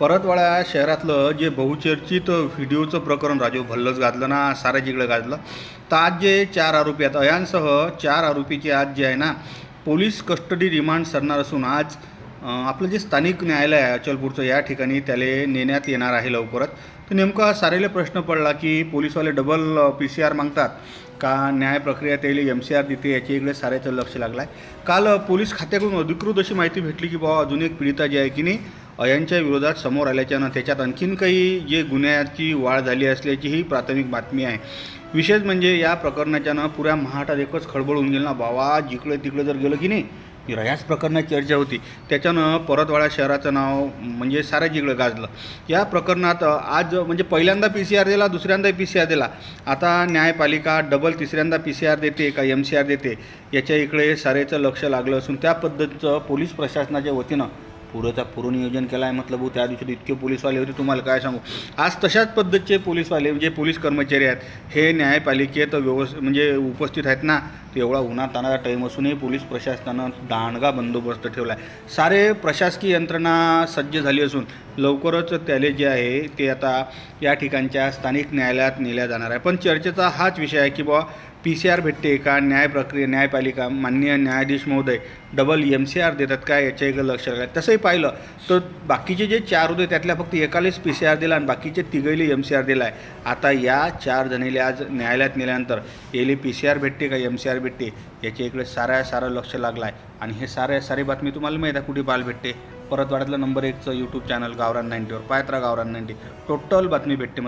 परतवाडा शहरातलं जे बहुचर्चित व्हिडिओचं प्रकरण राजू भल्लच गाजलं ना, साऱ्या जिकडं गाजलं. तर आज जे 4 आरोपी आहेत, अयांसह 4 आरोपीचे आज जे आहे ना पोलीस कस्टडी रिमांड सरणार असून आज आपलं जे स्थानिक न्यायालय आहे अचलपूरचं, या ठिकाणी त्याला नेण्यात येणार आहे लवकरच. तर नेमका सारेला प्रश्न पडला की पोलीसवाले डबल PCR मागतात का न्याय प्रक्रिया त्याला MCR देते, याच्या इकडे साऱ्याचं लक्ष लागलं आहे. काल पोलीस खात्याकडून अधिकृत अशी माहिती भेटली की बाबा अजून एक पीडिता जी आहे की नाही यांच्या विरोधात समोर आल्याच्यानं त्याच्यात आणखीन काही जे गुन्ह्याची वाढ झाली असल्याचीही प्राथमिक बातमी आहे. विशेष म्हणजे या प्रकरणाच्यानं पुऱ्या महाराष्ट्रात एकच खळबळ होऊन गेलं ना बाबा, जिकडे तिकडे जर गेलं की नाही याच प्रकरणात चर्चा होती. त्याच्यानं परतवाडा शहराचं नाव म्हणजे साऱ्या जिकडे गाजलं. या प्रकरणात आज म्हणजे पहिल्यांदा PCR दिला, दुसऱ्यांदा PCR दिला, आता न्यायपालिका डबल तिसऱ्यांदा PCR देते का MCR देते, याच्या इकडे सारेचं लक्ष लागलं असून त्या पद्धतीचं पोलीस प्रशासनाच्या वतीनं पूर्ण नियोजन केलं आहे. मतलब त्या दिवशी इतके पोलीसवाले होते, तुम्हाला काय सांगू. आज तशाच पद्धतीचे पोलीसवाले म्हणजे पोलीस कर्मचारी आहेत हे न्यायपालिकेत म्हणजे उपस्थित आहेत ना. ते एवढा उन्हातान्हाचा टाईम असूनही पोलीस प्रशासनानं दांडगा बंदोबस्त ठेवला आहे. सारे प्रशासकीय यंत्रणा सज्ज झाली असून लवकरच त्याले जे आहे ते आता या ठिकाणच्या स्थानिक न्यायालयात नेल्या जाणार आहे. पण चर्चेचा हाच विषय आहे की बाबा PCR भेटते का, न्यायपालिका माननीय न्यायाधीश महोदय डबल MCR देतात काय, याच्या इकडे लक्ष लागलं. तसंही पाहिलं तर बाकीचे जे 4 होते त्यातल्या फक्त एकालाच PCR दिला आणि बाकीचे तिघैले MCR दिला आहे. आता या 4 जणीला आज न्यायालयात नेल्यानंतर याला PCR भेटते का MCR भेटते, याच्या इकडे सारं लक्ष लागलं आहे. आणि हे सारी बातमी तुम्हाला माहीत आहे कुठे पाहायला भेटते. परतवाड्यातलं नंबर 1चं यूट्यूब चॅनल गावरान 90वर पायत्रा गावरान 90 टोटल बातमी भेटते.